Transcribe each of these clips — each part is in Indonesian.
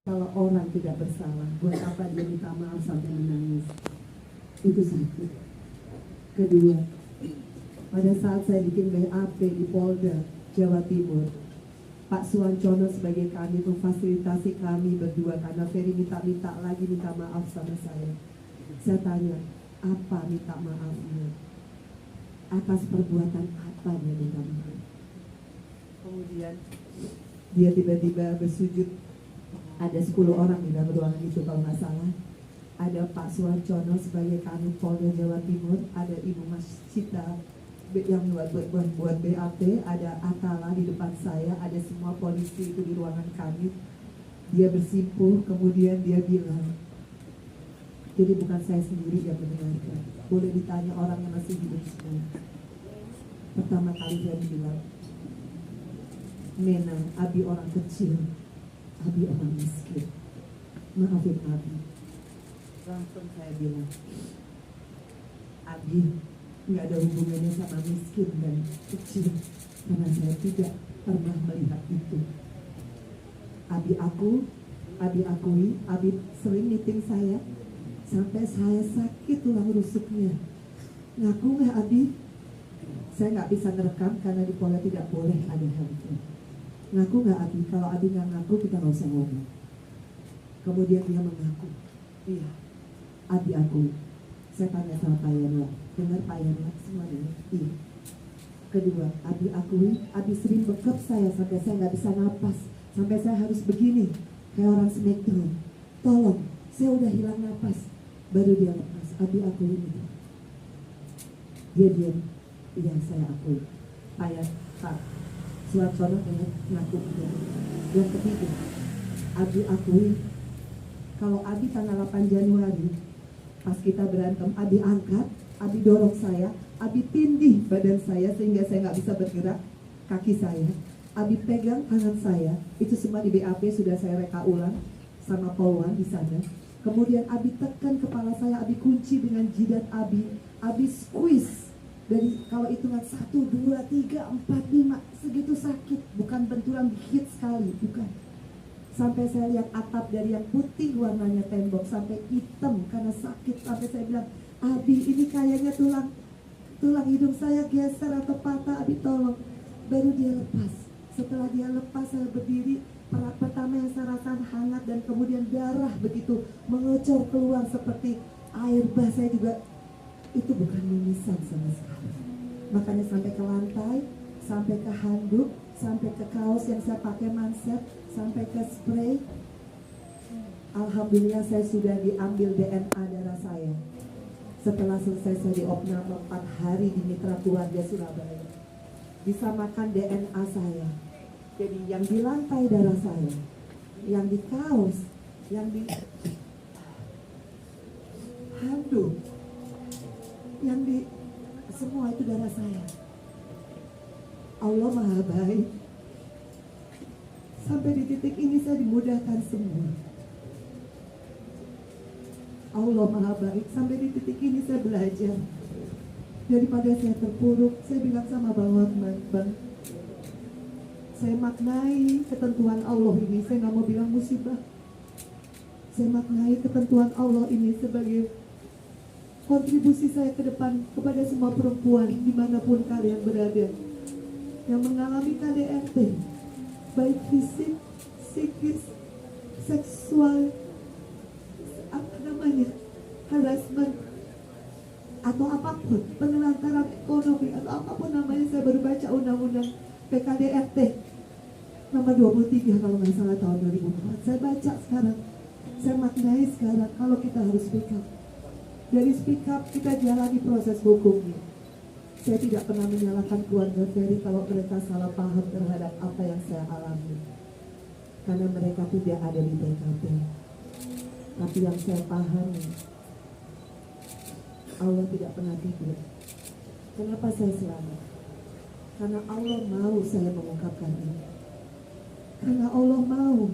Kalau orang tidak bersalah, buat apa dia minta maaf sampai menangis? Itu sakit. Kedua, pada saat saya bikin BAP di Polda, Jawa Timur, Pak Suwancono sebagai kami memfasilitasi kami berdua karena Ferry minta maaf sama saya. Saya tanya, apa minta maafnya? Atas perbuatan apa dia minta maaf? Kemudian dia tiba-tiba bersujud. Ada 10 orang di dalam ruangan itu kalau nggak salah. Ada Pak Suwancono sebagai Kanit Polda Jawa Timur, ada Ibu Mas Cita yang buat BAP, ada Atala di depan saya, ada semua polisi itu di ruangan kami. Dia bersimpuh, kemudian dia bilang, jadi bukan saya sendiri yang mendengarkan. Boleh ditanya orang yang masih hidup semua. Pertama kali dia bilang, Mena, Abi orang kecil, Abi orang miskin, maafin Abi. Langsung saya bilang, Abi nggak ada hubungannya sama miskin dan kecil, karena saya tidak pernah melihat itu. Abi akui, Abi sering meeting saya, sampai saya sakit tulang rusuknya. Ngaku nggak Abi? Saya nggak bisa ngerekam karena di Polda tidak boleh ada handphone. Ngaku nggak Abi? Kalau Abi nggak ngaku kita nggak usah ngomong. Kemudian dia mengaku, iya, Abi akui. Saya tanya sama Pak Yanwa, dengar Pak Yanwa semuanya? Iya. Kedua, Abi akui, Abi sering bekap saya sampai saya nggak bisa napas, sampai saya harus begini kayak orang sinetron. Tolong, saya udah hilang napas. Baru dia lepas. Abi akui itu. Dia diam. Iya, saya akui. Pak Suwancono dengan ngaku dia. Yang ketiga, Abi akui kalau Abi tanggal 8 Januari pas kita berantem, Abi angkat, Abi dorong saya, Abi tindih badan saya sehingga saya nggak bisa bergerak, kaki saya, Abi pegang tangan saya, itu semua di BAP sudah saya reka ulang sama Polwan di sana. Kemudian Abi tekan kepala saya, Abi kunci dengan jidat Abi squeeze. Dari kalau hitungan 1, 2, 3, 4, 5 segitu sakit, bukan benturan hit sekali, bukan. Sampai saya lihat atap dari yang putih warnanya tembok sampai hitam karena sakit, sampai saya bilang, Abi ini kayaknya tulang hidung saya geser atau patah, Abi tolong. Baru dia lepas. Setelah dia lepas saya berdiri, pertama yang saya rasakan hangat dan kemudian darah begitu mengocor keluar seperti air bah. Saya juga itu bukan mimisan sama sekali. Makanya sampai ke lantai, sampai ke handuk, sampai ke kaos yang saya pakai manset, sampai ke spray. Alhamdulillah saya sudah diambil DNA darah saya. Setelah selesai saya diopname 4 hari di Mitra Keluarga Surabaya. Disamakan DNA saya. Jadi yang di lantai darah saya, yang di kaos, yang di handuk, yang di semua itu darah saya. Allah Maha Baik. Sampai di titik ini saya dimudahkan semua. Allah Maha Baik. Sampai di titik ini saya belajar. Daripada saya terpuruk, saya bilang sama Bang Hotman, Bang, saya maknai ketentuan Allah ini. Saya nggak mau bilang musibah. Saya maknai ketentuan Allah ini sebagai kontribusi saya ke depan kepada semua perempuan dimanapun kalian berada yang mengalami KDRT, baik fisik, psikis, seksual, harassment, atau apapun, penelantaran ekonomi, atau apapun namanya. Saya baru baca undang-undang PKDRT nomor 23 kalau nggak salah tahun 2004. Saya baca sekarang, saya maknai sekarang kalau kita harus speak up. Dari speak up kita jalani proses hukumnya. Saya tidak pernah menyalahkan keluarga Ferry kalau mereka salah paham terhadap apa yang saya alami, karena mereka tidak ada di TKP. Tapi yang saya pahami, Allah tidak pernah tidur. Kenapa saya selamat? Karena Allah mau saya mengungkapkan ini. Karena Allah mau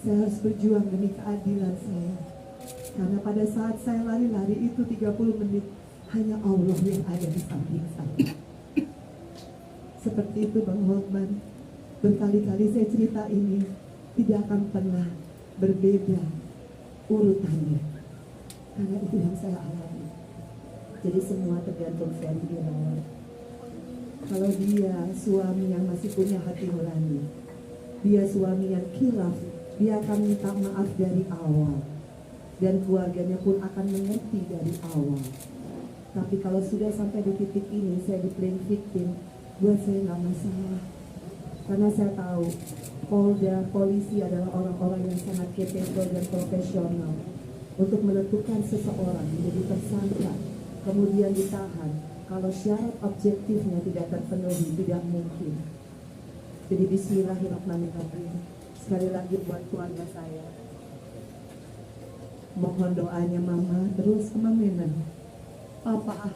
saya harus berjuang demi keadilan saya. Karena pada saat saya lari-lari itu 30 menit, hanya Allah yang ada di samping saya. Seperti itu Bang Hotman. Berkali-kali saya cerita ini tidak akan pernah berbeda urutannya. Karena itu yang saya alami. Jadi semua tergantung Ferry Irawan. Kalau dia suami yang masih punya hati nurani, dia suami yang khilaf, dia akan minta maaf dari awal. Dan keluarganya pun akan mengerti dari awal. Tapi kalau sudah sampai di titik ini, saya di playing victim, buat saya nggak masalah. Karena saya tahu, Polda, polisi adalah orang-orang yang sangat capable dan profesional untuk menentukan seseorang menjadi tersangka, kemudian ditahan. Kalau syarat objektifnya tidak terpenuhi, tidak mungkin. Jadi bismillahirrahmanirrahim. Sekali lagi buat keluarga saya, mohon doanya mama, terus Mena, papa,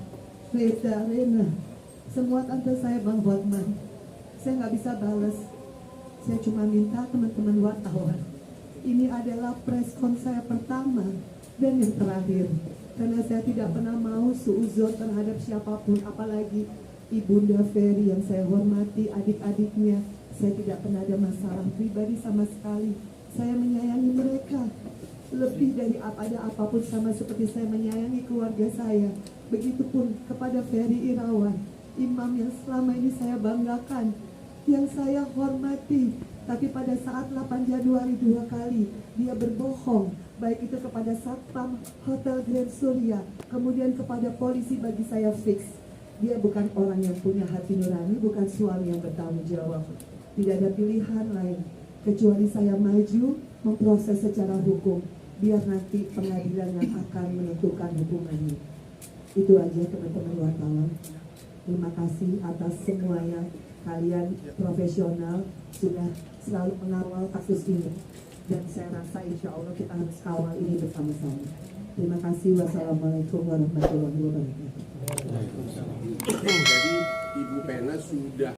Reza, Rena, semua tante saya, Bang Hotman. Saya nggak bisa balas. Saya cuma minta teman-teman wartawan, ini adalah preskon saya pertama dan yang terakhir. Karena saya tidak pernah mau suuzon terhadap siapapun, apalagi Ibunda Ferry yang saya hormati, adik-adiknya. Saya tidak pernah ada masalah pribadi sama sekali. Saya menyayangi mereka lebih dari apapun, sama seperti saya menyayangi keluarga saya. Begitupun kepada Ferry Irawan, imam yang selama ini saya banggakan, yang saya hormati. Tapi pada saat 8 Januari 2 kali dia berbohong, baik itu kepada Satpam Hotel Grand Surya, kemudian kepada polisi, bagi saya fix. Dia bukan orang yang punya hati nurani, bukan suami yang bertanggung jawab. Tidak ada pilihan lain kecuali saya maju memproses secara hukum, biar nanti pengadilan yang akan menentukan hukumannya. Itu aja teman-teman wartawan. Terima kasih atas semuanya. Kalian profesional, sudah selalu mengawal kasus ini. Dan saya rasa insya Allah kita harus kawal ini bersama-sama. Terima kasih. Wassalamualaikum warahmatullahi wabarakatuh. Jadi Ibu Pena sudah